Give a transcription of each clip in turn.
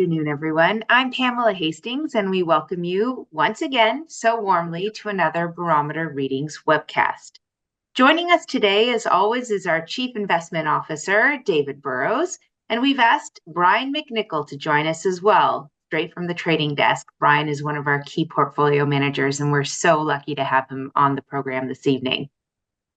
afternoon, everyone. I'm Pamela Hastings, and we welcome you once again so warmly to another Barometer Readings webcast. Joining us today, as always, is our Chief Investment Officer, David Burrows, and we've asked Brian McNichol to join us as well, straight from the trading desk. Brian is one of our key portfolio managers, and we're so lucky to have him on the program this evening.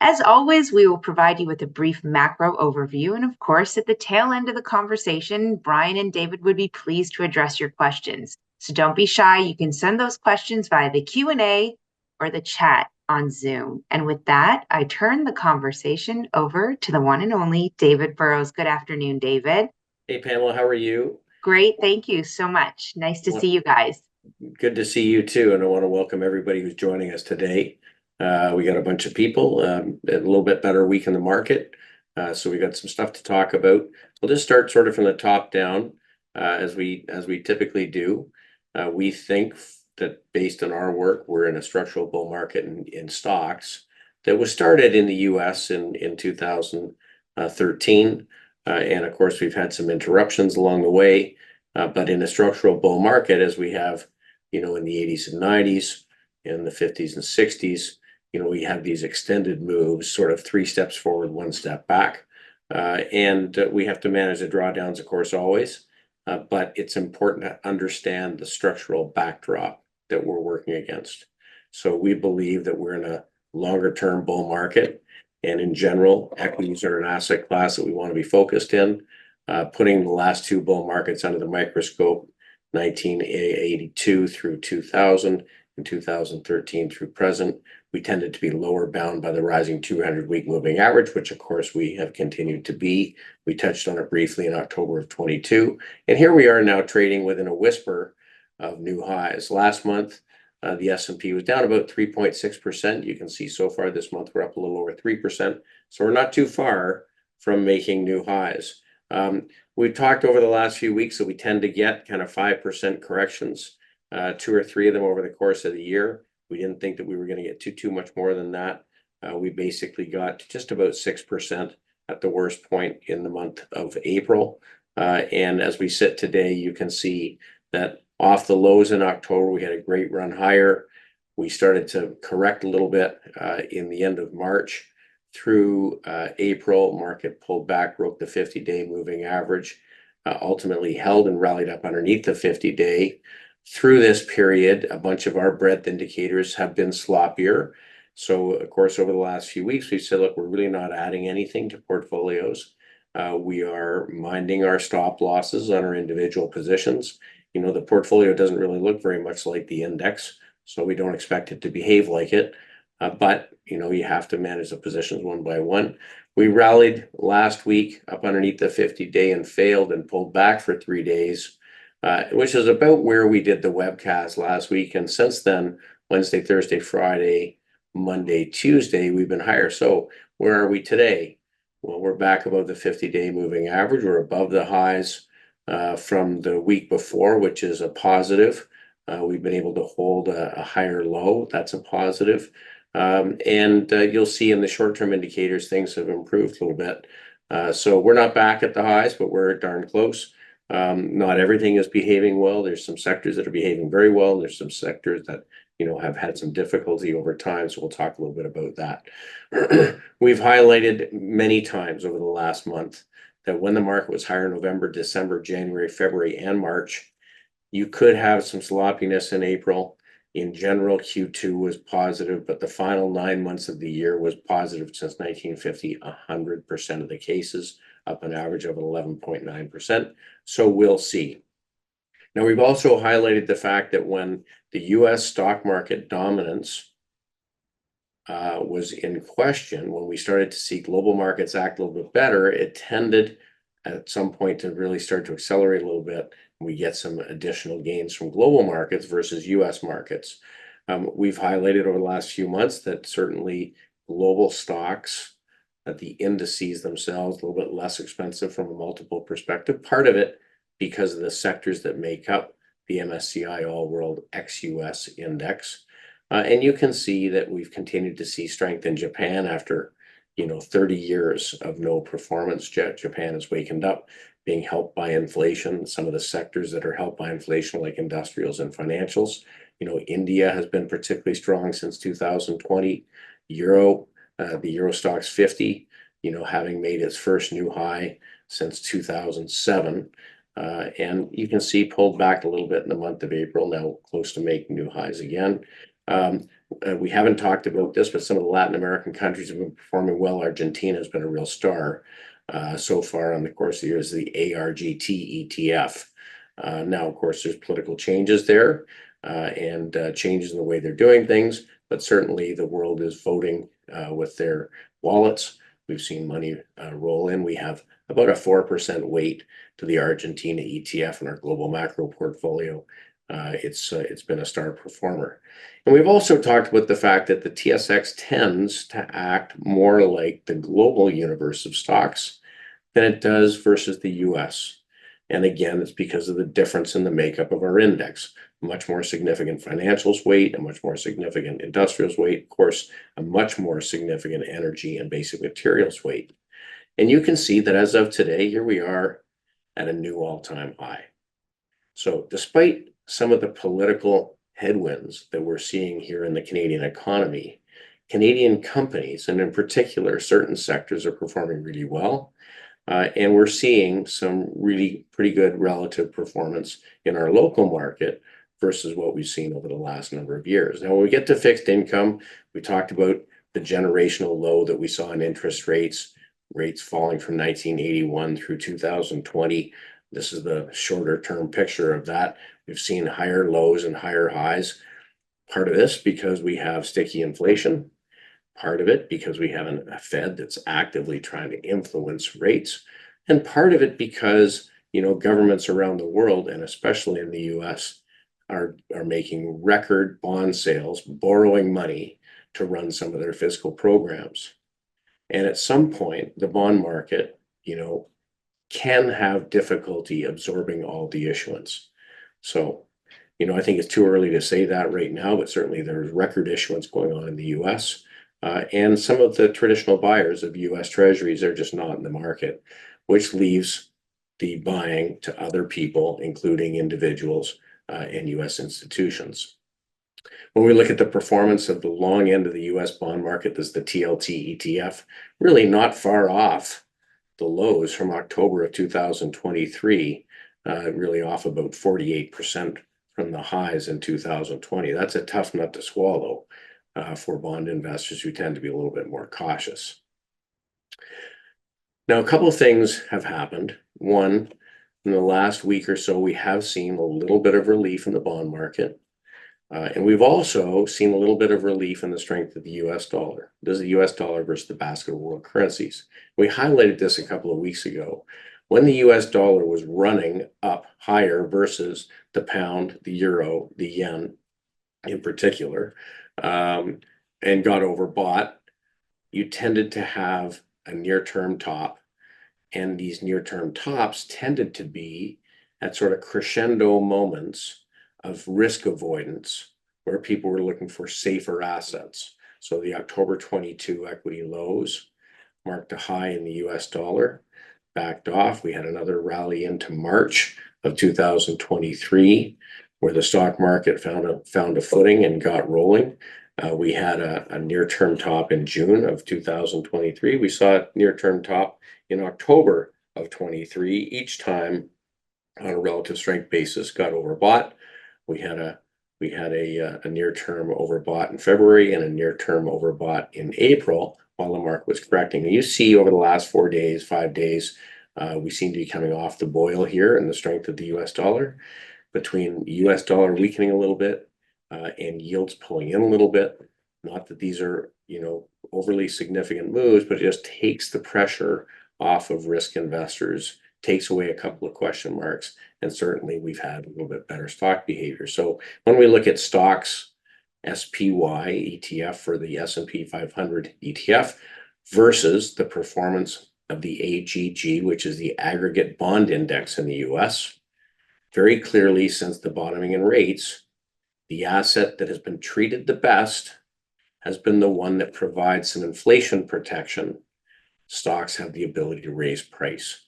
As always, we will provide you with a brief macro overview, and of course, at the tail end of the conversation, Brian and David would be pleased to address your questions. So don't be shy. You can send those questions via the Q&A or the chat on Zoom. And with that, I turn the conversation over to the one and only David Burrows. Good afternoon, David. Hey, Pamela, how are you? Great. Thank you so much. Nice to see you guys. Good to see you too. And I want to welcome everybody who's joining us today. We got a bunch of people, a little bit better week in the market. So we got some stuff to talk about. We'll just start sort of from the top down, as we typically do. We think that based on our work, we're in a structural bull market in stocks that was started in the US in 2013. And of course, we've had some interruptions along the way. But in a structural bull market, as we have, in the 80s and 90s, in the 50s and 60s, we have these extended moves, sort of 3 steps forward, 1 step back. And we have to manage the drawdowns, of course, always. But it's important to understand the structural backdrop that we're working against. So we believe that we're in a longer term bull market. And in general, equities are an asset class that we want to be focused in. Putting the last 2 bull markets under the microscope, 1982 through 2000 and 2013 through present, we tended to be lower bound by the rising 200-week moving average, which of course we have continued to be. We touched on it briefly in October of 22. And here we are now trading within a whisper of new highs. Last month, the S&P was down about 3.6%. You can see so far this month we're up a little over 3%. So we're not too far from making new highs. We've talked over the last few weeks that we tend to get kind of 5% corrections, 2 or 3 of them over the course of the year. We didn't think that we were going to get too much more than that. We basically got just about 6% at the worst point in the month of April. And as we sit today, you can see that off the lows in October, we had a great run higher. We started to correct a little bit in the end of March. Through April, market pulled back, broke the 50-day moving average, ultimately held and rallied up underneath the 50-day. Through this period, a bunch of our breadth indicators have been sloppier. So, of course, over the last few weeks, we said, look, we're really not adding anything to portfolios. We are minding our stop losses on our individual positions. The portfolio doesn't really look very much like the index, so we don't expect it to behave like it. But, you have to manage the positions one by one. We rallied last week up underneath the 50-day and failed and pulled back for 3 days, which is about where we did the webcast last week. And since then, Wednesday, Thursday, Friday, Monday, Tuesday, we've been higher. So where are we today? Well, we're back above the 50-day moving average. We're above the highs from the week before, which is a positive. We've been able to hold a higher low. That's a positive. And you'll see in the short-term indicators, things have improved a little bit. So we're not back at the highs, but we're darn close. Not everything is behaving well. There's some sectors that are behaving very well. There's some sectors that, have had some difficulty over time. So we'll talk a little bit about that. We've highlighted many times over the last month that when the market was higher in November, December, January, February, and March, you could have some sloppiness in April. In general, Q2 was positive, but the final 9 months of the year was positive since 1950, 100% of the cases, up an average of 11.9%. So we'll see. Now, we've also highlighted the fact that when the US stock market dominance was in question, when we started to see global markets act a little bit better, it tended at some point to really start to accelerate a little bit. We get some additional gains from global markets versus US markets. We've highlighted over the last few months that certainly global stocks, that the indices themselves, a little bit less expensive from a multiple perspective. Part of it because of the sectors that make up the MSCI All World ex-US index. And you can see that we've continued to see strength in Japan after 30 years of no performance. Japan has wakened up. being helped by inflation. Some of the sectors that are helped by inflation, like industrials and financials. India has been particularly strong since 2020. The Euro Stoxx 50, having made its first new high since 2007. And you can see pulled back a little bit in the month of April, now close to making new highs again. We haven't talked about this, but some of the Latin American countries have been performing well. Argentina has been a real star so far on the course of the year, is the ARGT ETF. Now, of course, there's political changes there and changes in the way they're doing things, but certainly the world is voting with their wallets. We've seen money roll in. We have about a 4% weight to the Argentina ETF in our global macro portfolio. It's been a star performer. And we've also talked about the fact that the TSX tends to act more like the global universe of stocks than it does versus the US. And again, it's because of the difference in the makeup of our index. Much more significant financials weight, a much more significant industrials weight, of course, a much more significant energy and basic materials weight. And you can see that as of today, here we are at a new all-time high. So despite some of the political headwinds that we're seeing here in the Canadian economy, Canadian companies, and in particular, certain sectors are performing really well. And we're seeing some really pretty good relative performance in our local market versus what we've seen over the last number of years. Now, when we get to fixed income, we talked about the generational low that we saw in interest rates falling from 1981 through 2020. This is the shorter term picture of that. We've seen higher lows and higher highs. Part of this because we have sticky inflation. Part of it because we have a Fed that's actively trying to influence rates. And part of it because, governments around the world, and especially in the US, are making record bond sales, borrowing money to run some of their fiscal programs. And at some point, the bond market, can have difficulty absorbing all the issuance. So, I think it's too early to say that right now, but certainly there's record issuance going on in the US. And some of the traditional buyers of US Treasuries are just not in the market, which leaves the buying to other people, including individuals and US institutions. When we look at the performance of the long end of the US bond market, this is the TLT ETF, really not far off the lows from October of 2023, really off about 48% from the highs in 2020. That's a tough nut to swallow for bond investors who tend to be a little bit more cautious. Now, a couple of things have happened. One, in the last week or so, we have seen a little bit of relief in the bond market. And we've also seen a little bit of relief in the strength of the US dollar. This is the US dollar versus the basket of world currencies. We highlighted this a couple of weeks ago. When the US dollar was running up higher versus the pound, the euro, the yen in particular, and got overbought, you tended to have a near-term top. And these near-term tops tended to be at sort of crescendo moments of risk avoidance where people were looking for safer assets. So the October 22 equity lows marked a high in the US dollar, backed off. We had another rally into March of 2023 where the stock market found a footing and got rolling. We had a near-term top in June of 2023. We saw a near-term top in October of 23. Each time on a relative strength basis got overbought. We had a near-term overbought in February and a near-term overbought in April while the market was correcting. And you see over the last 4 days, 5 days, we seem to be coming off the boil here in the strength of the US dollar, between US dollar weakening a little bit and yields pulling in a little bit. Not that these are, overly significant moves, but it just takes the pressure off of risk investors, takes away a couple of question marks, and certainly we've had a little bit better stock behavior. So when we look at stocks, SPY ETF for the S&P 500 ETF versus the performance of the AGG, which is the aggregate bond index in the US, very clearly since the bottoming in rates, the asset that has been treated the best has been the one that provides some inflation protection. Stocks have the ability to raise price.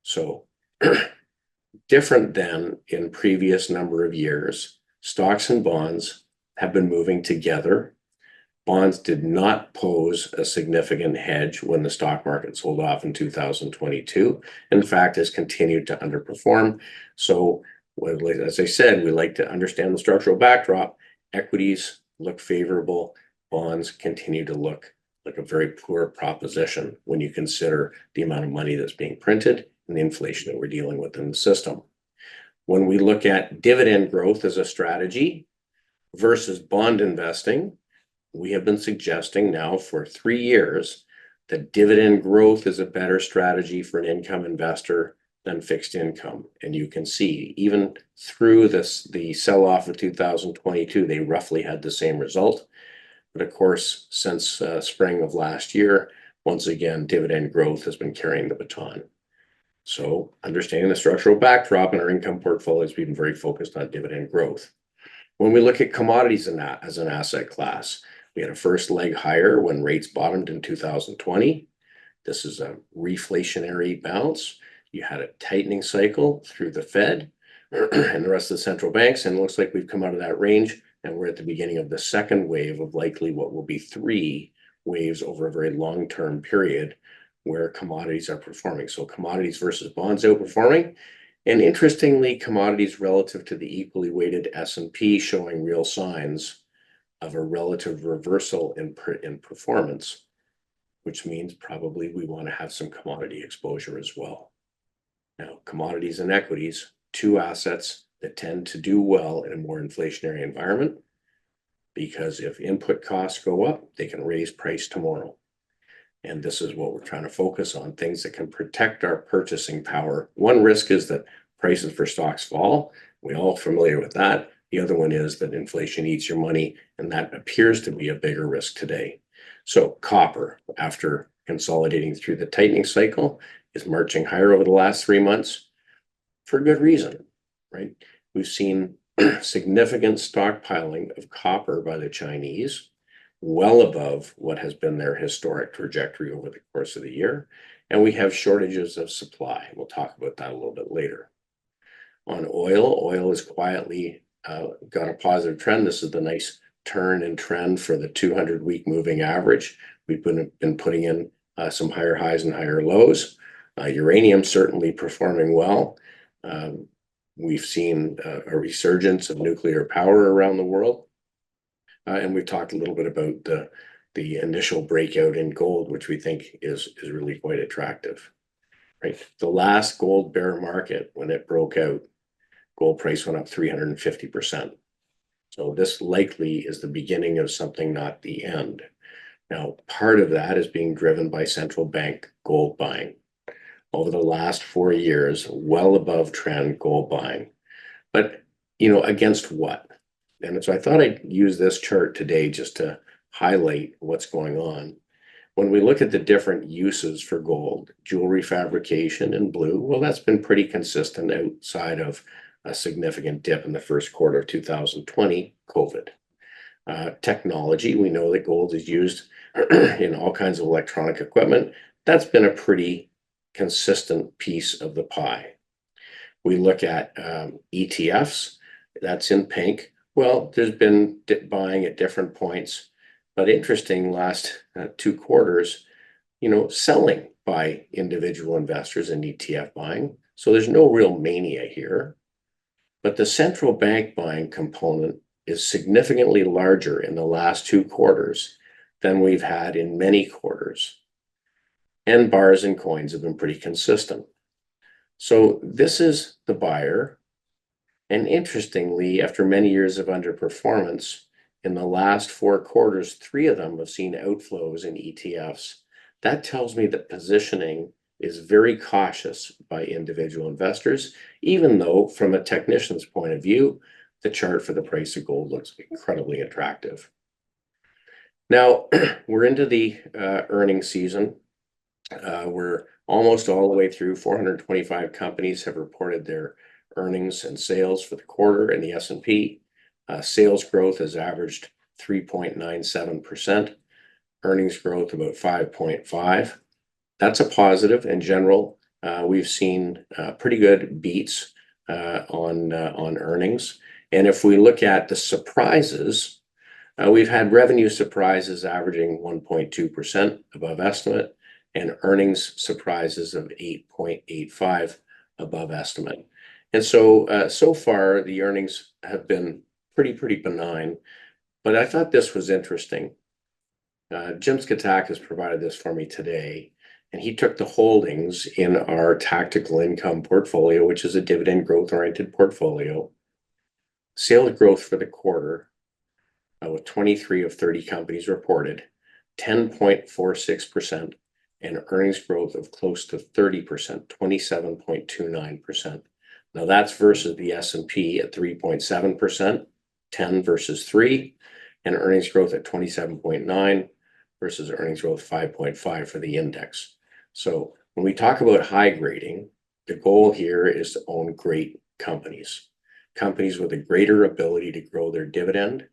So different than in previous number of years, stocks and bonds have been moving together. Bonds did not pose a significant hedge when the stock market sold off in 2022. In fact, has continued to underperform. So, as I said, we like to understand the structural backdrop. Equities look favorable. Bonds continue to look like a very poor proposition when you consider the amount of money that's being printed and the inflation that we're dealing with in the system. When we look at dividend growth as a strategy versus bond investing, we have been suggesting now for 3 years that dividend growth is a better strategy for an income investor than fixed income. And you can see even through the sell-off of 2022, they roughly had the same result. But of course, since spring of last year, once again, dividend growth has been carrying the baton. So understanding the structural backdrop in our income portfolios, we've been very focused on dividend growth. When we look at commodities in that as an asset class, we had a first leg higher when rates bottomed in 2020. This is a reflationary bounce. You had a tightening cycle through the Fed and the rest of the central banks, and it looks like we've come out of that range, and we're at the beginning of the second wave of likely what will be 3 waves over a very long-term period where commodities are performing. So commodities versus bonds outperforming. And interestingly, commodities relative to the equally weighted S&P showing real signs of a relative reversal in performance, which means probably we want to have some commodity exposure as well. Now, commodities and equities, 2 assets that tend to do well in a more inflationary environment, because if input costs go up, they can raise price tomorrow. And this is what we're trying to focus on, things that can protect our purchasing power. One risk is that prices for stocks fall. We're all familiar with that. The other one is that inflation eats your money, and that appears to be a bigger risk today. So copper, after consolidating through the tightening cycle, is marching higher over the last 3 months for good reason, right? We've seen significant stockpiling of copper by the Chinese, well above what has been their historic trajectory over the course of the year. And we have shortages of supply. We'll talk about that a little bit later. On oil is quietly got a positive trend. This is the nice turn and trend for the 200-week moving average. We've been putting in some higher highs and higher lows. Uranium certainly performing well. We've seen a resurgence of nuclear power around the world. And we've talked a little bit about the initial breakout in gold, which we think is really quite attractive, right? The last gold bear market, when it broke out, gold price went up 350%. So this likely is the beginning of something, not the end. Now, part of that is being driven by central bank gold buying. Over the last 4 years, well above trend gold buying. But, against what? And so I thought I'd use this chart today just to highlight what's going on. When we look at the different uses for gold, jewelry fabrication in blue, well, that's been pretty consistent outside of a significant dip in the first quarter of 2020, COVID. Technology, we know that gold is used in all kinds of electronic equipment. That's been a pretty consistent piece of the pie. We look at ETFs, that's in pink. Well, there's been buying at different points, but interesting last 2 quarters, selling by individual investors in ETF buying. So there's no real mania here, but the central bank buying component is significantly larger in the last 2 quarters than we've had in many quarters. And bars and coins have been pretty consistent. So this is the buyer. And interestingly, after many years of underperformance, in the last 4 quarters, 3 of them have seen outflows in ETFs. That tells me that positioning is very cautious by individual investors, even though from a technician's point of view, the chart for the price of gold looks incredibly attractive. Now, we're into the earnings season. We're almost all the way through. 425 companies have reported their earnings and sales for the quarter in the S&P. Sales growth has averaged 3.97%. Earnings growth about 5.5%. That's a positive in general. we've seen pretty good beats on earnings. And if we look at the surprises, we've had revenue surprises averaging 1.2% above estimate and earnings surprises of 8.85 above estimate. And so, so far, the earnings have been pretty benign, but I thought this was interesting. Jim Skatak has provided this for me today, and he took the holdings in our tactical income portfolio, which is a dividend growth-oriented portfolio, sales growth for the quarter, with 23 of 30 companies reported, 10.46%, and earnings growth of close to 30%, 27.29%. Now that's versus the S&P at 3.7%, 10 versus 3, and earnings growth at 27.9 versus earnings growth 5.5 for the index. So when we talk about high grading, the goal here is to own great companies, companies with a greater ability to grow their dividend,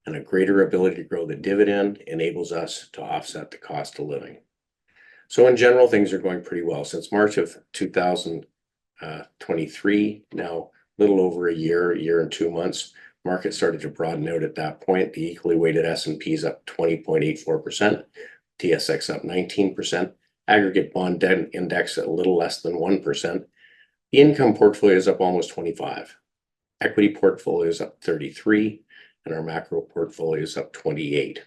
and a greater ability to grow the dividend enables us to offset the cost of living. So in general, things are going pretty well. Since March of 2023, now a little over a year and 2 months, market started to broaden out at that point. The equally weighted S&P is up 20.84%, TSX up 19%, aggregate bond index at a little less than 1%. The income portfolio is up almost 25. Equity portfolio is up 33, and our macro portfolio is up 28.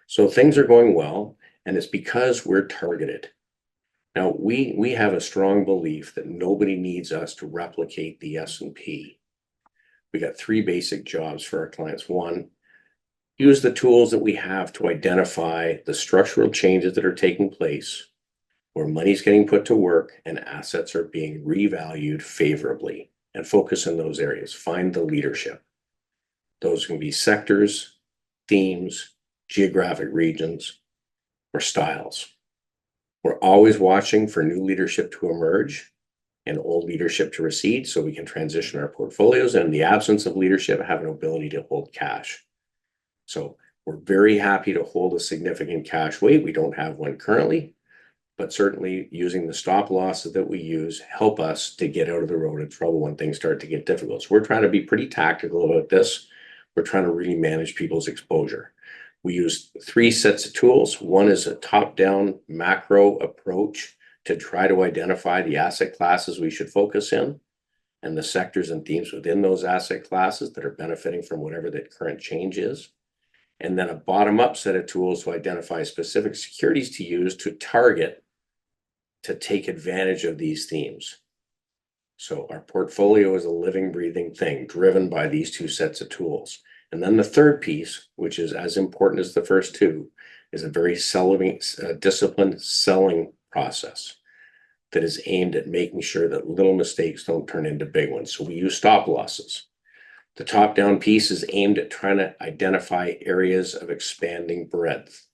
So things are going well, and it's because we're targeted. Now, we have a strong belief that nobody needs us to replicate the S&P. We got 3 basic jobs for our clients. 1, use the tools that we have to identify the structural changes that are taking place, where money's getting put to work and assets are being revalued favorably, and focus in those areas. Find the leadership. Those can be sectors, themes, geographic regions, or styles. We're always watching for new leadership to emerge and old leadership to recede so we can transition our portfolios, and in the absence of leadership, have an ability to hold cash. So we're very happy to hold a significant cash weight. We don't have one currently, but certainly using the stop losses that we use help us to get out of the road of trouble when things start to get difficult. So we're trying to be pretty tactical about this. We're trying to really manage people's exposure. We use 3 sets of tools. 1 is a top-down macro approach to try to identify the asset classes we should focus in and the sectors and themes within those asset classes that are benefiting from whatever the current change is. And then a bottom-up set of tools to identify specific securities to use to target to take advantage of these themes. So our portfolio is a living, breathing thing driven by these 2 sets of tools. And then the third piece, which is as important as the first 2, is a very disciplined selling process that is aimed at making sure that little mistakes don't turn into big ones. So we use stop losses. The top-down piece is aimed at trying to identify areas of expanding breadth.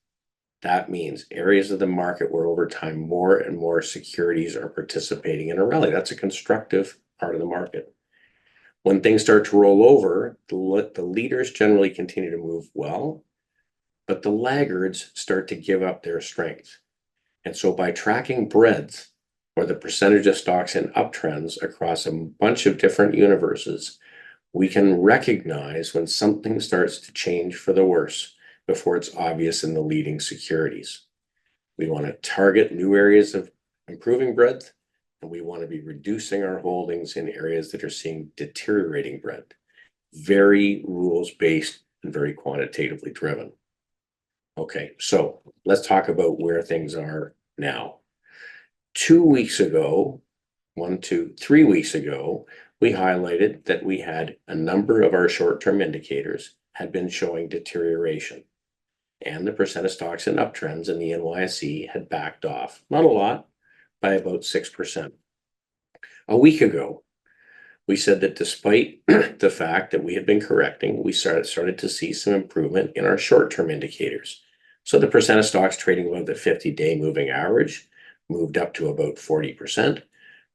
That means areas of the market where over time more and more securities are participating in a rally. That's a constructive part of the market. When things start to roll over, the leaders generally continue to move well, but the laggards start to give up their strength. And so by tracking breadth, or the percentage of stocks in uptrends across a bunch of different universes, we can recognize when something starts to change for the worse before it's obvious in the leading securities. We want to target new areas of improving breadth, and we want to be reducing our holdings in areas that are seeing deteriorating breadth. Very rules-based and very quantitatively driven. Okay, so let's talk about where things are now. 2 weeks ago, 3 weeks ago, we highlighted that we had a number of our short-term indicators had been showing deterioration, and the percent of stocks in uptrends in the NYSE had backed off. Not a lot, by about 6%. A week ago, we said that despite the fact that we had been correcting, we started to see some improvement in our short-term indicators. So the percent of stocks trading above the 50-day moving average moved up to about 40%.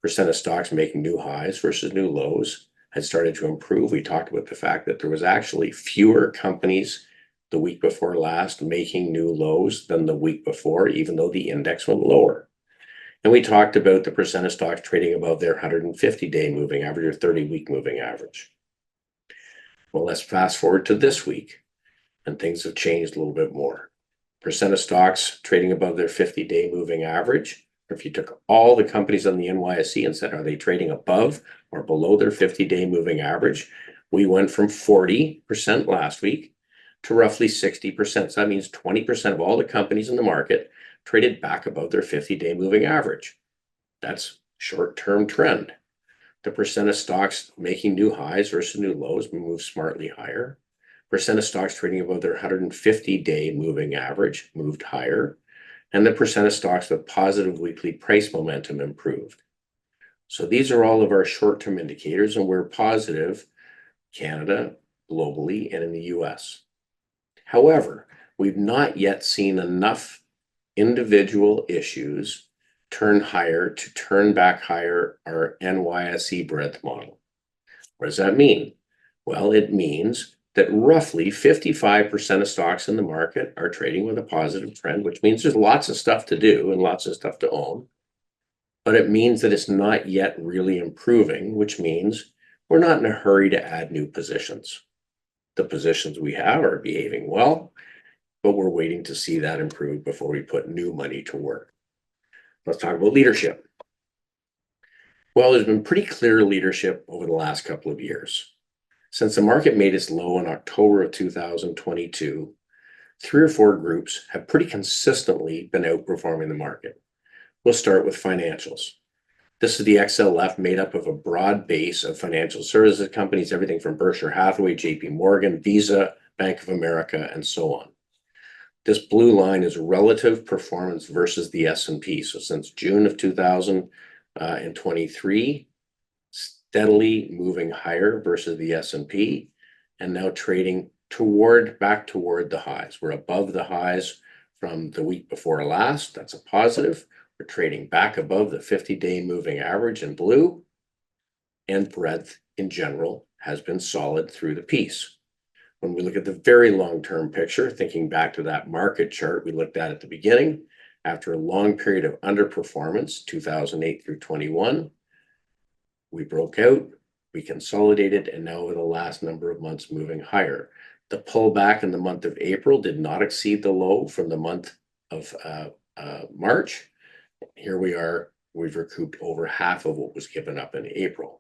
Percent of stocks making new highs versus new lows had started to improve. We talked about the fact that there was actually fewer companies the week before last making new lows than the week before, even though the index went lower. And we talked about the percent of stocks trading above their 150-day moving average or 30-week moving average. Well, let's fast forward to this week, and things have changed a little bit more. Percent of stocks trading above their 50-day moving average, or if you took all the companies on the NYSE and said, are they trading above or below their 50-day moving average? We went from 40% last week to roughly 60%. So that means 20% of all the companies in the market traded back above their 50-day moving average. That's short-term trend. The percent of stocks making new highs versus new lows moved smartly higher. Percent of stocks trading above their 150-day moving average moved higher. And the percent of stocks with positive weekly price momentum improved. So these are all of our short-term indicators, and we're positive Canada, globally, and in the US. However, we've not yet seen enough individual issues turn higher to turn back higher our NYSE breadth model. What does that mean? Well, it means that roughly 55% of stocks in the market are trading with a positive trend, which means there's lots of stuff to do and lots of stuff to own. But it means that it's not yet really improving, which means we're not in a hurry to add new positions. The positions we have are behaving well, but we're waiting to see that improve before we put new money to work. Let's talk about leadership. Well, there's been pretty clear leadership over the last couple of years. Since the market made its low in October of 2022, 3 or 4 groups have pretty consistently been outperforming the market. We'll start with financials. This is the XLF, made up of a broad base of financial services companies, everything from Berkshire Hathaway, JP Morgan, Visa, Bank of America, and so on. This blue line is relative performance versus the S&P. So since June of 2023, steadily moving higher versus the S&P, and now trading back toward the highs. We're above the highs from the week before last. That's a positive. We're trading back above the 50-day moving average in blue, and breadth in general has been solid through the piece. When we look at the very long-term picture, thinking back to that market chart we looked at the beginning, after a long period of underperformance, 2008 through 21, we broke out, we consolidated, and now over the last number of months moving higher. The pullback in the month of April did not exceed the low from the month of March. Here we are, we've recouped over half of what was given up in April.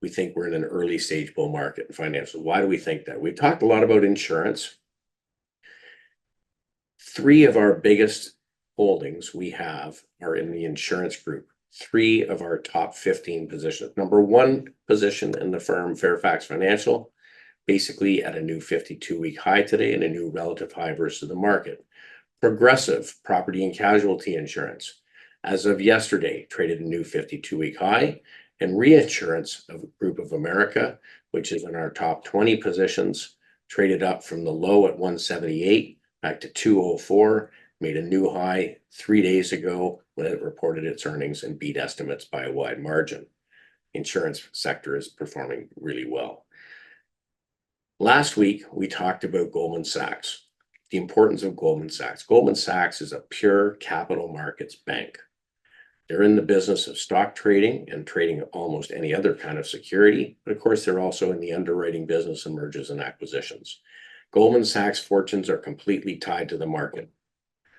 We think we're in an early stage bull market in financials. Why do we think that? We've talked a lot about insurance. 3 of our biggest holdings we have are in the insurance group. 3 of our top 15 positions. Number 1 position in the firm, Fairfax Financial, basically at a new 52-week high today and a new relative high versus the market. Progressive Property and Casualty Insurance, as of yesterday, traded a new 52-week high. And Reinsurance of Group of America, which is in our top 20 positions, traded up from the low at 178 back to 204, made a new high 3 days ago when it reported its earnings and beat estimates by a wide margin. Insurance sector is performing really well. Last week, we talked about Goldman Sachs, the importance of Goldman Sachs. Goldman Sachs is a pure capital markets bank. They're in the business of stock trading and trading almost any other kind of security. But of course, they're also in the underwriting business and mergers and acquisitions. Goldman Sachs fortunes are completely tied to the market.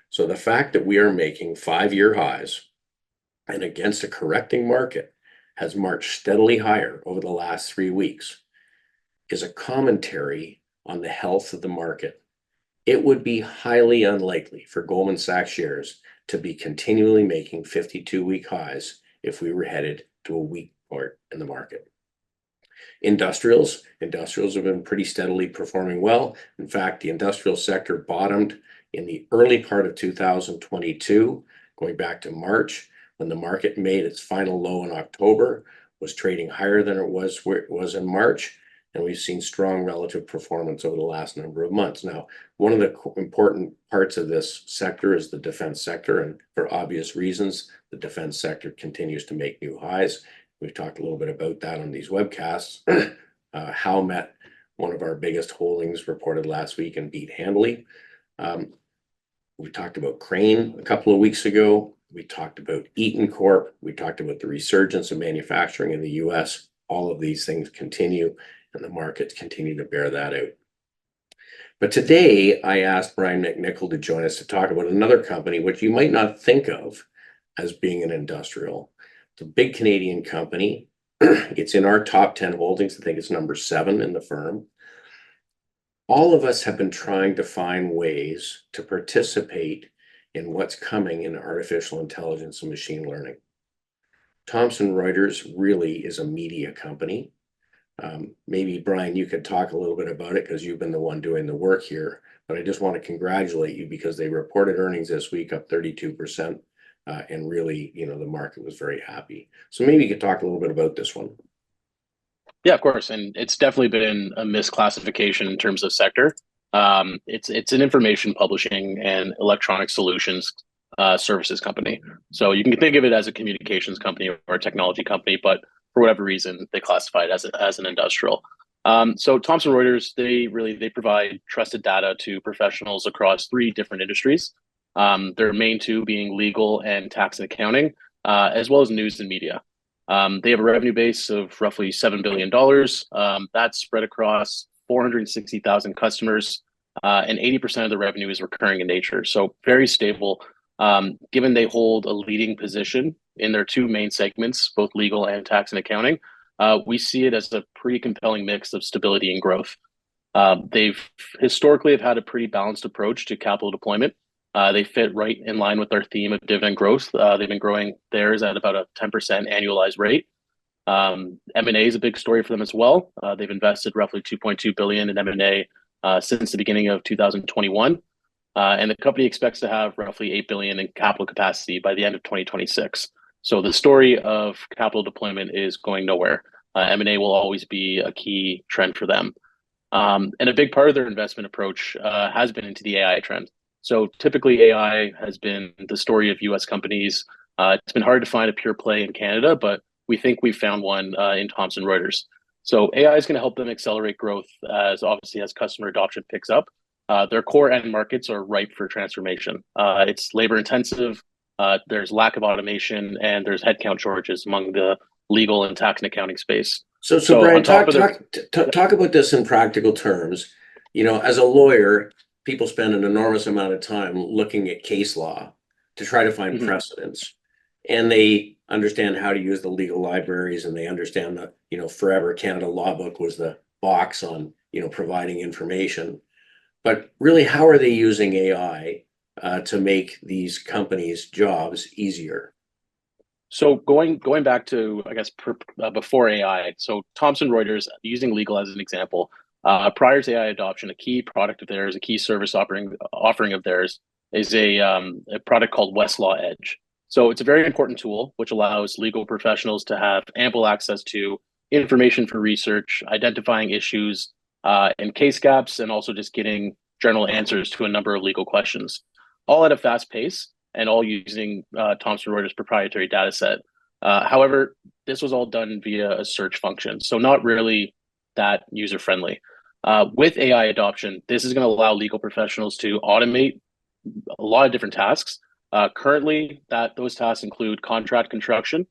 So the fact that we are making 5-year highs and against a correcting market has marched steadily higher over the last 3 weeks is a commentary on the health of the market. It would be highly unlikely for Goldman Sachs shares to be continually making 52-week highs if we were headed to a weak part in the market. Industrials have been pretty steadily performing well. In fact, the industrial sector bottomed in the early part of 2022, going back to March, when the market made its final low in October, was trading higher than it was where it was in March. And we've seen strong relative performance over the last number of months. Now, one of the important parts of this sector is the defense sector. And for obvious reasons, the defense sector continues to make new highs. We've talked a little bit about that on these webcasts. Howmet, one of our biggest holdings, reported last week and beat handily. We talked about Crane a couple of weeks ago. We talked about Eaton Corp. We talked about the resurgence of manufacturing in the US. All of these things continue, and the markets continue to bear that out. But today, I asked Brian McNichol to join us to talk about another company, which you might not think of as being an industrial. It's a big Canadian company. It's in our top 10 holdings. I think it's number 7 in the firm. All of us have been trying to find ways to participate in what's coming in artificial intelligence and machine learning. Thomson Reuters really is a media company. Maybe, Brian, you could talk a little bit about it because you've been the one doing the work here. But I just want to congratulate you because they reported earnings this week up 32%. And really, the market was very happy. So maybe you could talk a little bit about this one. Yeah, of course. And it's definitely been a misclassification in terms of sector. It's an information publishing and electronic solutions services company. So you can think of it as a communications company or a technology company, but for whatever reason, they classify it as an industrial. So Thomson Reuters, they provide trusted data to professionals across 3 different industries. Their main 2 being legal and tax and accounting, as well as news and media. They have a revenue base of roughly $7 billion. That's spread across 460,000 customers, and 80% of the revenue is recurring in nature. So very stable. Given they hold a leading position in their 2 main segments, both legal and tax and accounting, we see it as a pretty compelling mix of stability and growth. They've historically have had a pretty balanced approach to capital deployment. They fit right in line with our theme of dividend growth. They've been growing theirs at about a 10% annualized rate. M&A is a big story for them as well. They've invested roughly $2.2 billion in M&A since the beginning of 2021. And the company expects to have roughly $8 billion in capital capacity by the end of 2026. So the story of capital deployment is going nowhere. M&A will always be a key trend for them. And a big part of their investment approach has been into the AI trend. So typically AI has been the story of US companies. It's been hard to find a pure play in Canada, but we think we found one in Thomson Reuters. So AI is going to help them accelerate growth as customer adoption picks up. Their core end markets are ripe for transformation. It's labor intensive. There's lack of automation, and there's headcount shortages among the legal and tax and accounting space. So Brian, talk about this in practical terms. As a lawyer, people spend an enormous amount of time looking at case law to try to find precedents. And they understand how to use the legal libraries, and they understand that, forever Canada Law Book was the box on, providing information. But really, how are they using AI to make these companies' jobs easier? So going back to, before AI, so Thomson Reuters, using legal as an example, prior to AI adoption, a key product of theirs, a key service offering of theirs is a product called Westlaw Edge. So it's a very important tool which allows legal professionals to have ample access to information for research, identifying issues and case gaps, and also just getting general answers to a number of legal questions, all at a fast pace and all using Thomson Reuters' proprietary data set. However, this was all done via a search function, so not really that user-friendly. With AI adoption, this is going to allow legal professionals to automate a lot of different tasks. Currently, those tasks include contract construction,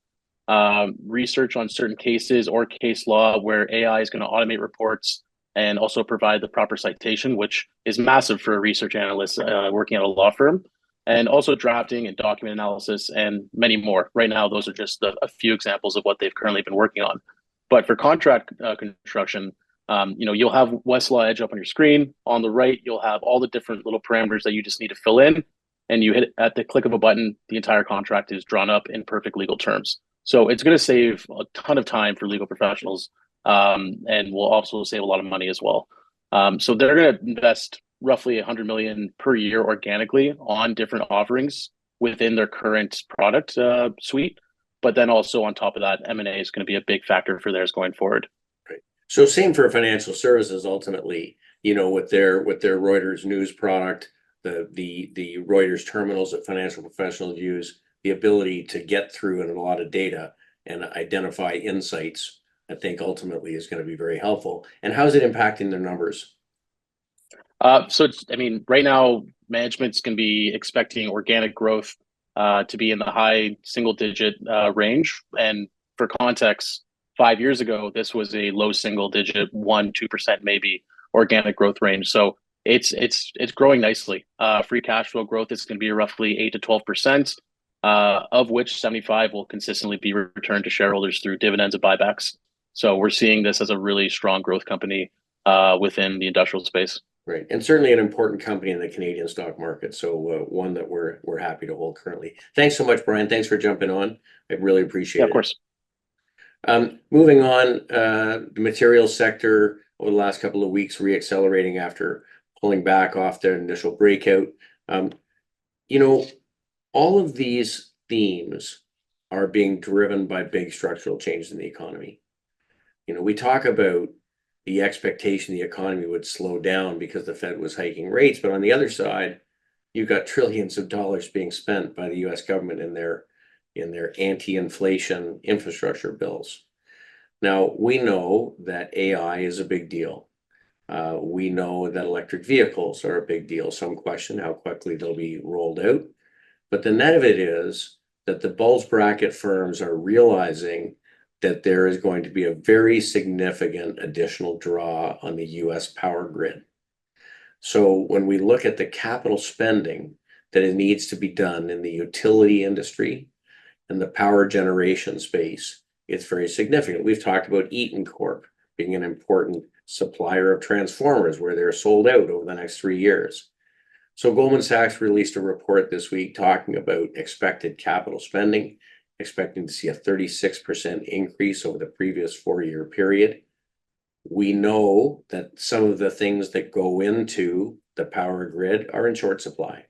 research on certain cases or case law where AI is going to automate reports and also provide the proper citation, which is massive for a research analyst working at a law firm, and also drafting and document analysis and many more. Right now, those are just a few examples of what they've currently been working on. But for contract construction, you'll have Westlaw Edge up on your screen. On the right, you'll have all the different little parameters that you just need to fill in. And you hit at the click of a button, the entire contract is drawn up in perfect legal terms. So it's going to save a ton of time for legal professionals, and will also save a lot of money as well. So they're going to invest roughly $100 million per year organically on different offerings within their current product suite. But then also on top of that, M&A is going to be a big factor for theirs going forward. Right. So same for financial services ultimately, with their Reuters news product, the Reuters terminals that financial professionals use, the ability to get through in a lot of data and identify insights, I think ultimately is going to be very helpful. And how is it impacting their numbers? So right now, management's going to be expecting organic growth to be in the high single-digit range. And for context, 5 years ago, this was a low single-digit, 1-2% maybe organic growth range. So it's growing nicely. Free cash flow growth is going to be roughly 8 to 12%, of which 75 will consistently be returned to shareholders through dividends and buybacks. So we're seeing this as a really strong growth company within the industrial space. Right, and certainly an important company in the Canadian stock market. So one that we're happy to hold currently. Thanks so much, Brian. Thanks for jumping on. I really appreciate it. Yeah, of course. Moving on, the materials sector over the last couple of weeks reaccelerating after pulling back off their initial breakout. You know, all of these themes are being driven by big structural changes in the economy. You know, we talk about the expectation the economy would slow down because the Fed was hiking rates, but on the other side, you've got trillions of dollars being spent by the US government in their anti-inflation infrastructure bills. Now, we know that AI is a big deal. We know that electric vehicles are a big deal. Some question how quickly they'll be rolled out. But the net of it is that the bulge bracket firms are realizing that there is going to be a very significant additional draw on the US power grid. So when we look at the capital spending that it needs to be done in the utility industry and the power generation space, it's very significant. We've talked about Eaton Corp being an important supplier of transformers where they're sold out over the next 3 years. So Goldman Sachs released a report this week talking about expected capital spending, expecting to see a 36% increase over the previous 4-year period. We know that some of the things that go into the power grid are in short supply.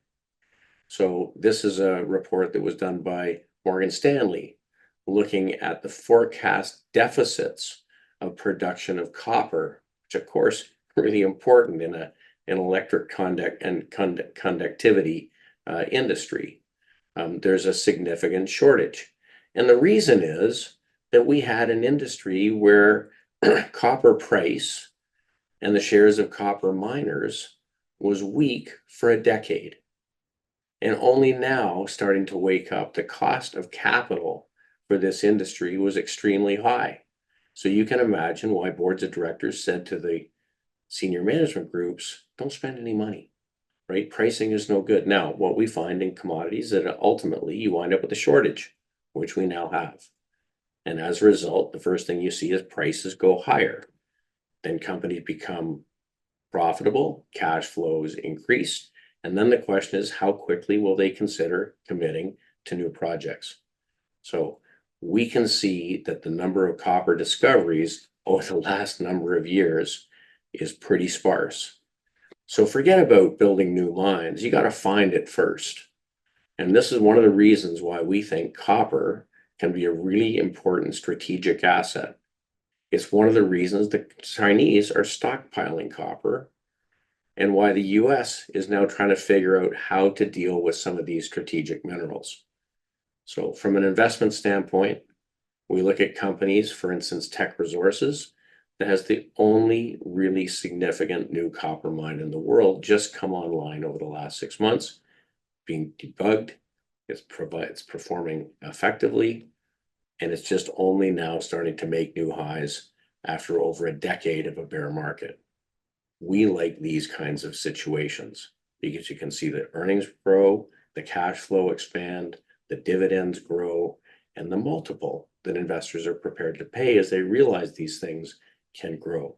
So this is a report that was done by Morgan Stanley, looking at the forecast deficits of production of copper, which of course really important in an electric conductivity industry. There's a significant shortage. And the reason is that we had an industry where copper price and the shares of copper miners was weak for a decade. And only now starting to wake up, the cost of capital for this industry was extremely high. So you can imagine why boards of directors said to the senior management groups, don't spend any money, right? Pricing is no good. Now, what we find in commodities is that ultimately you wind up with a shortage, which we now have. And as a result, the first thing you see is prices go higher. Then companies become profitable, cash flows increase. And then the question is, how quickly will they consider committing to new projects? So we can see that the number of copper discoveries over the last number of years is pretty sparse. So forget about building new mines. You got to find it first. And this is one of the reasons why we think copper can be a really important strategic asset. It's one of the reasons the Chinese are stockpiling copper and why the US is now trying to figure out how to deal with some of these strategic minerals. So from an investment standpoint, we look at companies, for instance, Teck Resources, that has the only really significant new copper mine in the world just come online over the last 6 months, being debugged. It's performing effectively, and it's just only now starting to make new highs after over a decade of a bear market. We like these kinds of situations because you can see the earnings grow, the cash flow expand, the dividends grow, and the multiple that investors are prepared to pay as they realize these things can grow.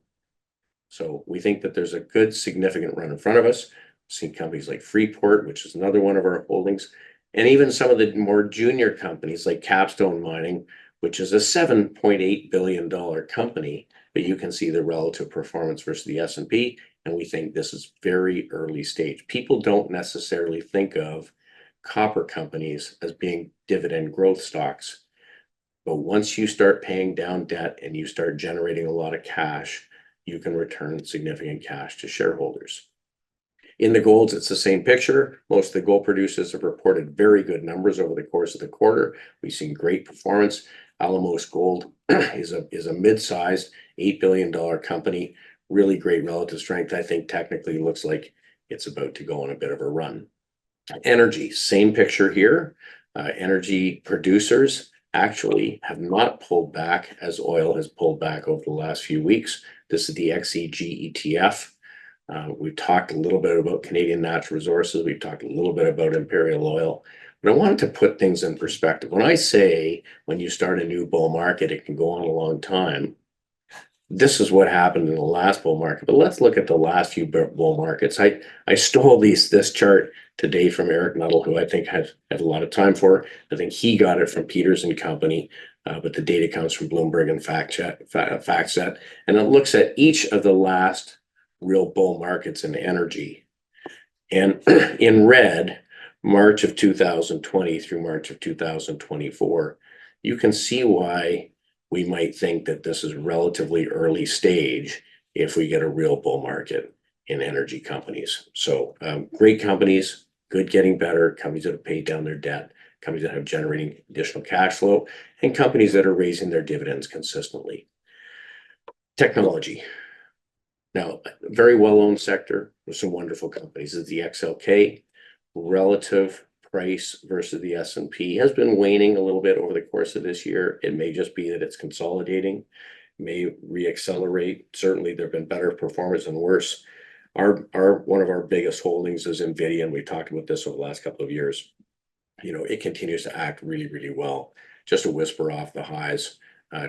So we think that there's a good significant run in front of us. We've seen companies like Freeport, which is another one of our holdings, and even some of the more junior companies like Capstone Mining, which is a $7.8 billion company, but you can see the relative performance versus the S&P, and we think this is very early stage. People don't necessarily think of copper companies as being dividend growth stocks, but once you start paying down debt and you start generating a lot of cash, you can return significant cash to shareholders. In the golds, it's the same picture. Most of the gold producers have reported very good numbers over the course of the quarter. We've seen great performance. Alamos Gold is a mid-sized $8 billion company, really great relative strength. I think technically looks like it's about to go on a bit of a run. Energy, same picture here. Energy producers actually have not pulled back as oil has pulled back over the last few weeks. This is the XEG ETF. We've talked a little bit about Canadian natural resources. We've talked a little bit about Imperial Oil. But I wanted to put things in perspective. When I say when you start a new bull market, it can go on a long time. This is what happened in the last bull market. But let's look at the last few bull markets. I stole this chart today from Eric Nuttall, who I think had a lot of time for. I think he got it from Peters and Company, but the data comes from Bloomberg and FactSet, and it looks at each of the last real bull markets in energy. And in red, March of 2020 through March of 2024, you can see why we might think that this is relatively early stage if we get a real bull market in energy companies. So great companies, good getting better, companies that have paid down their debt, companies that have generating additional cash flow, and companies that are raising their dividends consistently. Technology. Now, very well-owned sector with some wonderful companies is the XLK. Relative price versus the S&P has been waning a little bit over the course of this year. It may just be that it's consolidating, may reaccelerate. Certainly, there have been better performers and worse. One of our biggest holdings is NVIDIA, and we talked about this over the last couple of years. You know, it continues to act really, really well. Just a whisper off the highs,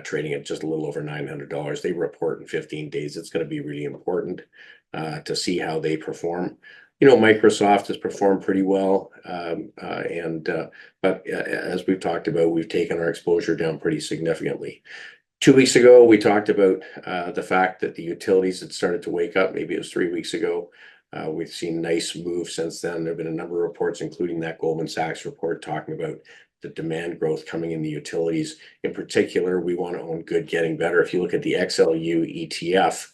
trading at just a little over $900. They report in 15 days. It's going to be really important to see how they perform. You know, Microsoft has performed pretty well, but as we've talked about, we've taken our exposure down pretty significantly. 2 weeks ago, we talked about the fact that the utilities had started to wake up. Maybe it was 3 weeks ago. We've seen nice moves since then. There have been a number of reports, including that Goldman Sachs report, talking about the demand growth coming in the utilities. In particular, we want to own good getting better. If you look at the XLU ETF,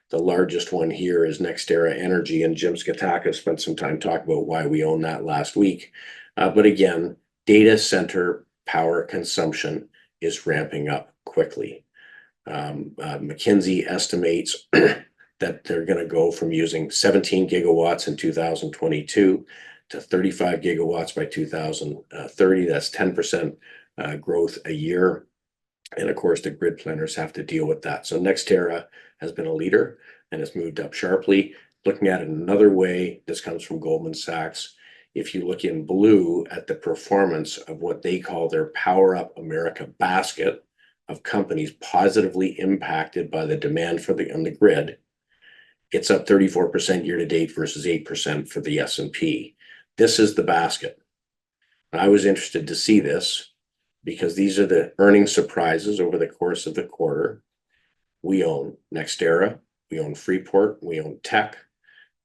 the largest one here is NextEra Energy, and Jim Skataka spent some time talking about why we own that last week. But again, data center power consumption is ramping up quickly. McKinsey estimates that they're going to go from using 17 gigawatts in 2022 to 35 gigawatts by 2030. That's 10% growth a year. And of course, the grid planners have to deal with that. So NextEra has been a leader and has moved up sharply. Looking at it another way, this comes from Goldman Sachs. If you look in blue at the performance of what they call their Power Up America basket of companies positively impacted by the demand on the grid, it's up 34% year to date versus 8% for the S&P. This is the basket. I was interested to see this because these are the earnings surprises over the course of the quarter. We own NextEra, we own Freeport, we own Teck,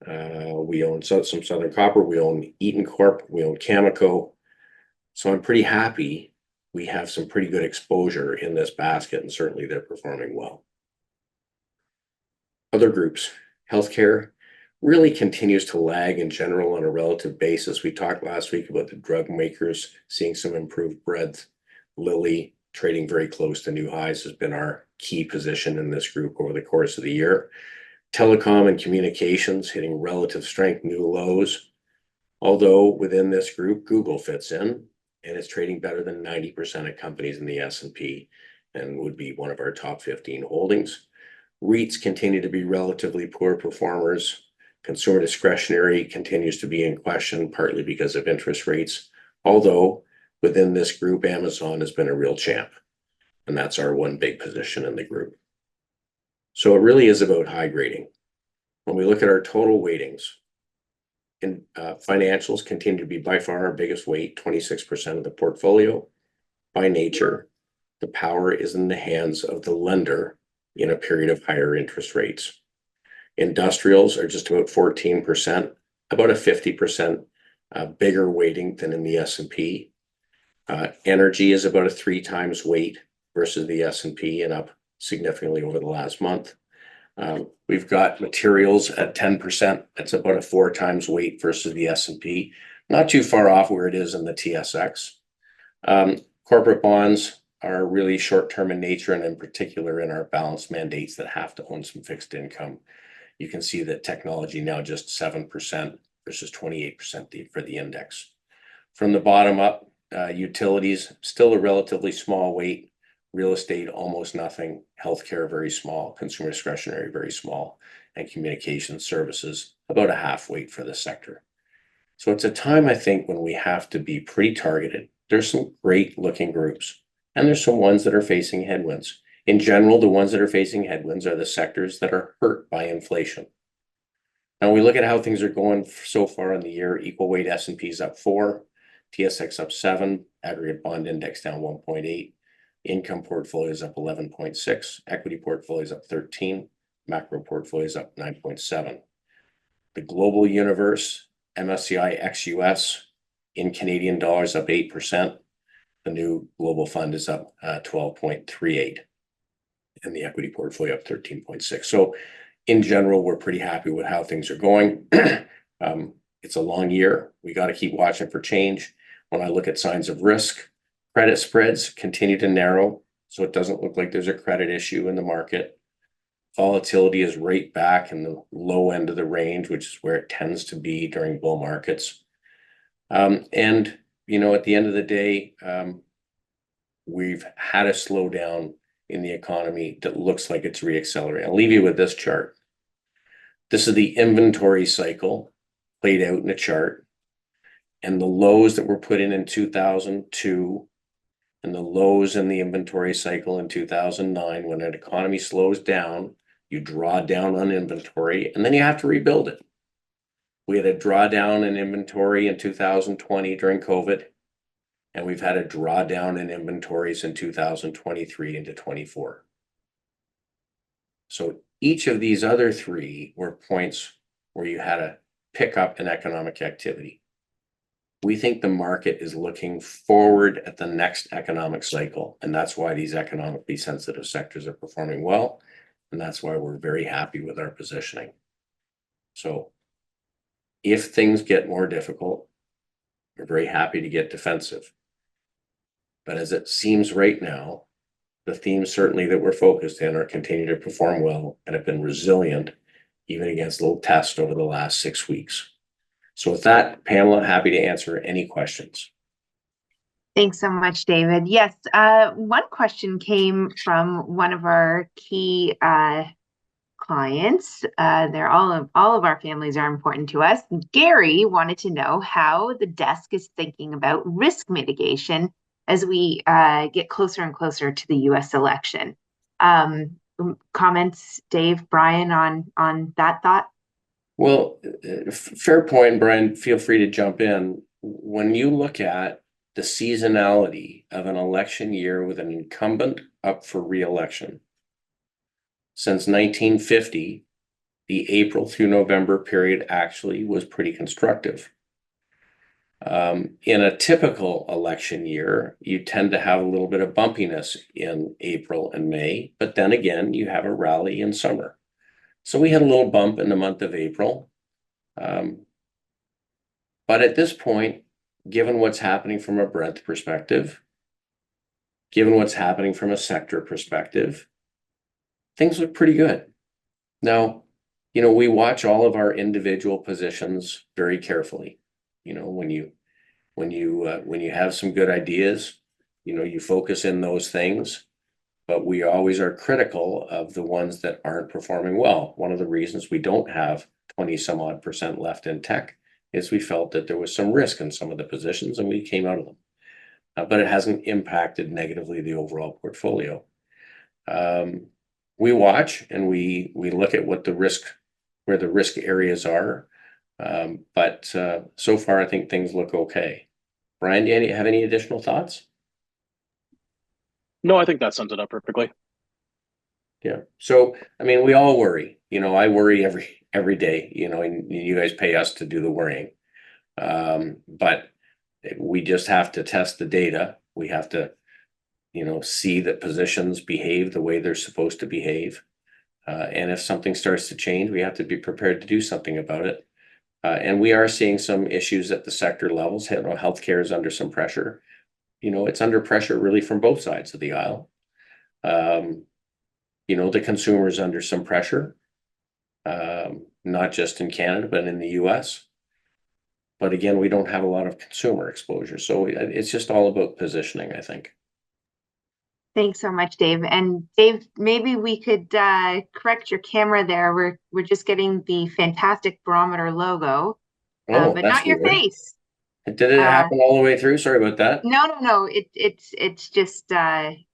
we own some Southern Copper, we own Eaton Corp, we own Cameco. So I'm pretty happy we have some pretty good exposure in this basket, and certainly they're performing well. Other groups, healthcare really continues to lag in general on a relative basis. We talked last week about the drug makers seeing some improved breadth. Lilly trading very close to new highs has been our key position in this group over the course of the year. Telecom and communications hitting relative strength, new lows. Although within this group, Google fits in and it's trading better than 90% of companies in the S&P and would be one of our top 15 holdings. REITs continue to be relatively poor performers. Consumer discretionary continues to be in question, partly because of interest rates. Although within this group, Amazon has been a real champ, and that's our one big position in the group. So it really is about high grading. When we look at our total weightings, financials continue to be by far our biggest weight, 26% of the portfolio. By nature, the power is in the hands of the lender in a period of higher interest rates. Industrials are just about 14%, about a 50% bigger weighting than in the S&P. Energy is about a 3 times weight versus the S&P and up significantly over the last month. We've got materials at 10%. That's about a 4 times weight versus the S&P. Not too far off where it is in the TSX. Corporate bonds are really short-term in nature, and in particular in our balanced mandates that have to own some fixed income. You can see that technology now just 7% versus 28% for the index. From the bottom up, Utilities, still a relatively small weight. Real estate, almost nothing. Healthcare, very small. Consumer discretionary, very small. And communication services, about a half weight for the sector. So it's a time, I think, when we have to be pretty targeted. There's some great looking groups, and there's some ones that are facing headwinds. In general, the ones that are facing headwinds are the sectors that are hurt by inflation. Now we look at how things are going so far in the year. Equal weight S&P is up 4, TSX up 7, aggregate bond index down 1.8, income portfolio is up 11.6, equity portfolio is up 13, macro portfolio is up 9.7. The global universe, MSCI ex-US in Canadian dollars up 8%. The new global fund is up 12.38, and the equity portfolio up 13.6. So in general, we're pretty happy with how things are going. It's a long year. We got to keep watching for change. When I look at signs of risk, credit spreads continue to narrow, so it doesn't look like there's a credit issue in the market. Volatility is right back in the low end of the range, which is where it tends to be during bull markets. And, you know, at the end of the day, we've had a slowdown in the economy that looks like it's reaccelerating. I'll leave you with this chart. This is the inventory cycle played out in a chart, and the lows that were put in 2002 and the lows in the inventory cycle in 2009. When an economy slows down, you draw down on inventory and then you have to rebuild it. We had a drawdown in inventory in 2020 during COVID, and we've had a drawdown in inventories in 2023 into 24. So each of these other three were points where you had a pickup in economic activity. We think the market is looking forward at the next economic cycle, and that's why these economically sensitive sectors are performing well, and that's why we're very happy with our positioning. So if things get more difficult, we're very happy to get defensive. But as it seems right now, the themes certainly that we're focused in are continuing to perform well and have been resilient even against little tests over the last 6 weeks. So with that, Pamela, happy to answer any questions. Thanks so much, David. Yes, one question came from one of our key clients. They're all of our families are important to us. Gary wanted to know how the desk is thinking about risk mitigation as we get closer and closer to the U.S. election. Comments, Dave, Brian, on that thought? Well, fair point, Brian. Feel free to jump in. When you look at the seasonality of an election year with an incumbent up for re-election, since 1950, the April through November period actually was pretty constructive. In a typical election year, you tend to have a little bit of bumpiness in April and May, but then again, you have a rally in summer. So we had a little bump in the month of April. But at this point, given what's happening from a breadth perspective, given what's happening from a sector perspective, things look pretty good. Now, you know, we watch all of our individual positions very carefully. You know, when you have some good ideas, you know, you focus in those things, but we always are critical of the ones that aren't performing well. One of the reasons we don't have 20 some odd % left in tech is we felt that there was some risk in some of the positions and we came out of them. But it hasn't impacted negatively the overall portfolio. We watch and we look at what where the risk areas are. But so far, I think things look okay. Brian, do you have any additional thoughts? No, I think that sums it up perfectly. Yeah. So, I mean, we all worry. You know, I worry every day, you know, and you guys pay us to do the worrying. But we just have to test the data. We have to, you know, see that positions behave the way they're supposed to behave. And if something starts to change, we have to be prepared to do something about it. And we are seeing some issues at the sector levels. You know, healthcare is under some pressure. You know, it's under pressure really from both sides of the aisle. You know, the consumer is under some pressure, not just in Canada, but in the US. But again, we don't have a lot of consumer exposure. So it's just all about positioning, I think. Thanks so much, Dave. And Dave, maybe we could correct your camera there. We're just getting the fantastic Barometer logo, Oh, but that's not your weird. face. Did it happen all the way through? Sorry about that. No. It's just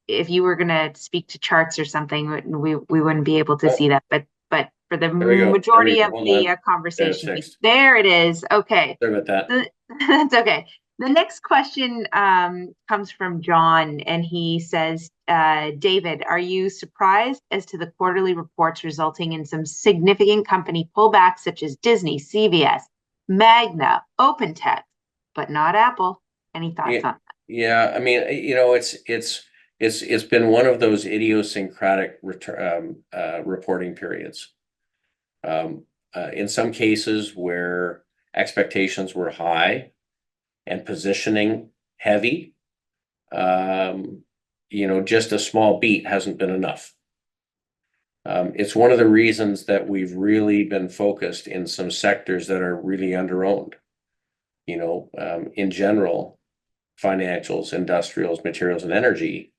if you were gonna speak to charts or something, we wouldn't be able to Oh, see that. But for the there we go. There we majority go. of Hold the on. It's conversation, fixed. there it is. Okay, Sorry about that. that's okay. The next question comes from John, and he says, David, are you surprised as to the quarterly reports resulting in some significant company pullbacks such as Disney, CVS, Magna, OpenText, but not Apple? Any thoughts Yeah, on that? yeah. I mean, it's been one of those idiosyncratic reporting periods. In some cases where expectations were high and positioning heavy, just a small beat hasn't been enough. It's one of the reasons that we've really been focused in some sectors that are really underowned. In general, financials, industrials, materials, and energy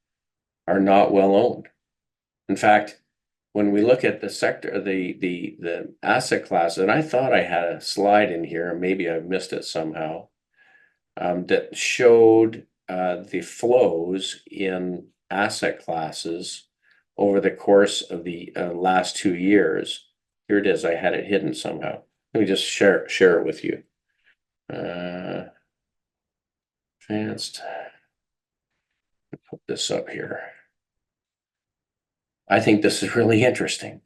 are not well owned. In fact, when we look at the sector, the asset class, and I thought I had a slide in here, and maybe I've missed it somehow, that showed the flows in asset classes over the course of the last 2 years. Here it is. I had it hidden somehow. Let me just share it with you. Advanced. Put this up here. I think this is really interesting.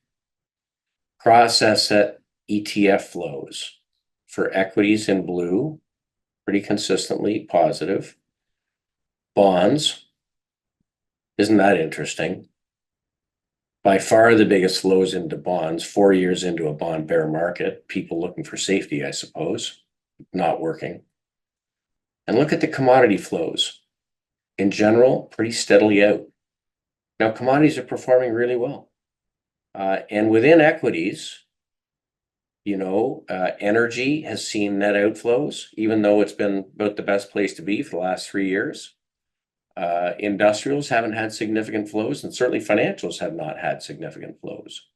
Cross-asset ETF flows for equities in blue, pretty consistently positive. Bonds, isn't that interesting? By far the biggest flows into bonds, 4 years into a bond bear market, people looking for safety, I suppose, not working. And look at the commodity flows. In general, pretty steadily out. Now, commodities are performing really well. And within equities, energy has seen net outflows, even though it's been about the best place to be for the last 3 years. Industrials haven't had significant flows, and certainly financials have not had significant flows.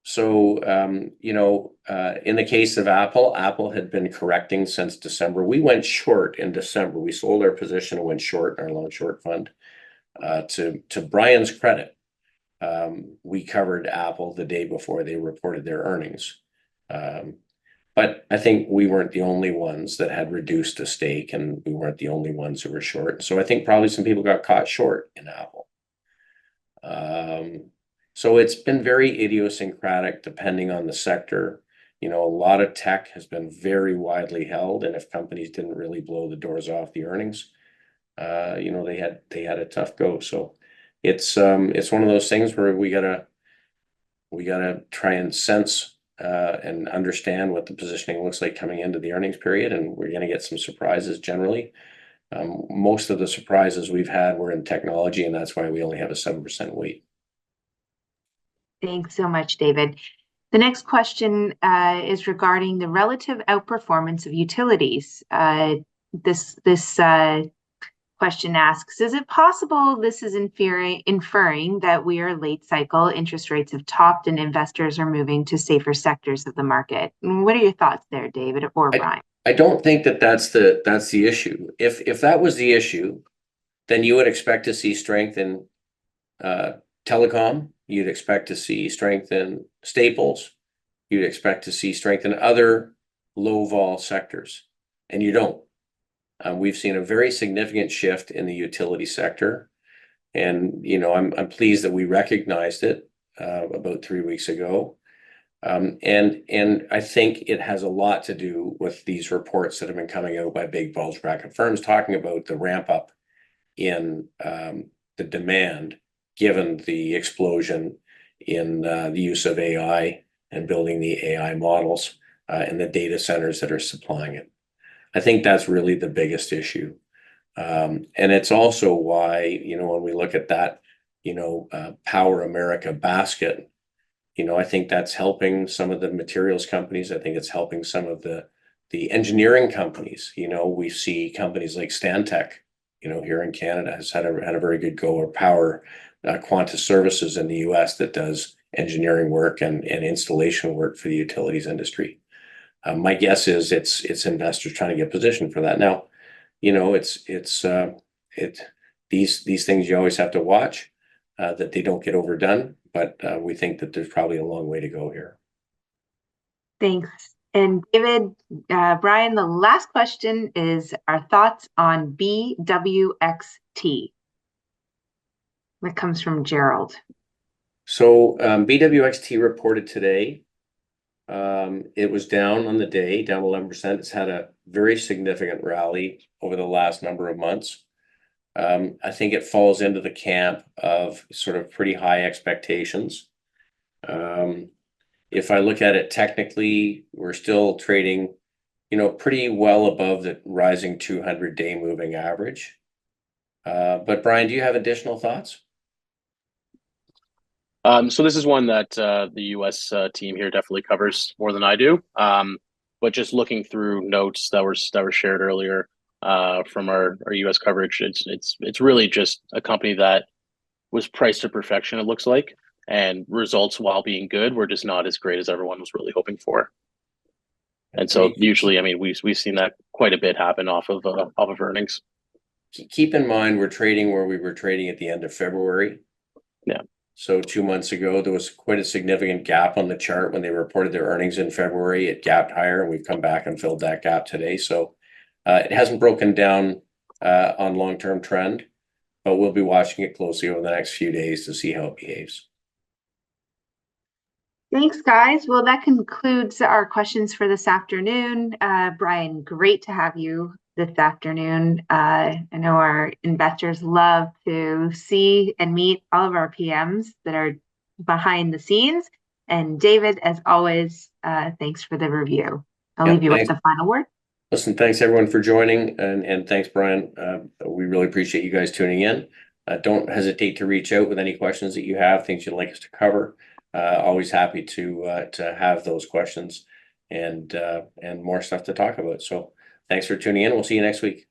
So, in the case of Apple had been correcting since December. We went short in December. We sold our position and went short in our long short fund. To Brian's credit, we covered Apple the day before they reported their earnings. But I think we weren't the only ones that had reduced a stake, and we weren't the only ones who were short. So I think probably some people got caught short in Apple. So it's been very idiosyncratic depending on the sector. A lot of tech has been very widely held, and if companies didn't really blow the doors off the earnings, they had a tough go. So it's one of those things where we gotta try and sense and understand what the positioning looks like coming into the earnings period, and we're gonna get some surprises generally. Most of the surprises we've had were in technology, and that's why we only have a 7% weight. Thanks so much, David. The next question is regarding the relative outperformance of utilities. This question asks, is it possible this is inferring that we are late cycle, interest rates have topped, and investors are moving to safer sectors of the market? What are your thoughts there, David or Brian? I don't think that's the issue. If that was the issue, then you would expect to see strength in telecom. You'd expect to see strength in staples. You'd expect to see strength in other low vol sectors, and you don't. We've seen a very significant shift in the utility sector, and I'm pleased that we recognized it about 3 weeks ago. And I think it has a lot to do with these reports that have been coming out by big bulge bracket firms talking about the ramp up in the demand, given the explosion in the use of AI and building the AI models and the data centers that are supplying it. I think that's really the biggest issue. And it's also why, when we look at that, Power America basket, I think that's helping some of the materials companies. I think it's helping some of the the engineering companies, we see companies like Stantec, here in Canada has had a very good go, or Power Quanta Services in the US that does engineering work and installation work for the utilities industry. My guess is it's investors trying to get positioned for that. Now, these things you always have to watch that they don't get overdone, but we think that there's probably a long way to go here. Thanks. And David, Brian, the last question is our thoughts on BWXT. That comes from Gerald. So BWXT reported today. It was down on the day, down 11%. It's had a very significant rally over the last number of months. I think it falls into the camp of sort of pretty high expectations. If I look at it technically, we're still trading, pretty well above the rising 200-day moving average. But Brian, do you have additional thoughts? So this is one that the US team here definitely covers more than I do. But just looking through notes that were shared earlier from our US coverage, it's really just a company that was priced to perfection, it looks like, and results, while being good, were just not as great as everyone was really hoping for. And so usually, I mean, we've seen that quite a bit happen off of earnings. Keep in mind, we're trading where we were trading at the end of February. Yeah. So 2 months ago, there was quite a significant gap on the chart when they reported their earnings in February. It gapped higher, and we've come back and filled that gap today. So it hasn't broken down on long-term trend, but we'll be watching it closely over the next few days to see how it behaves. Thanks, guys. Well, that concludes our questions for this afternoon. Brian, great to have you this afternoon. I know our investors love to see and meet all of our PMs that are behind the scenes. And David, as always, thanks for the review. I'll leave you with the final word. Listen, thanks everyone for joining, and thanks, Brian. We really appreciate you guys tuning in. Don't hesitate to reach out with any questions that you have, things you'd like us to cover. Always happy to have those questions and more stuff to talk about. So thanks for tuning in. We'll see you next week.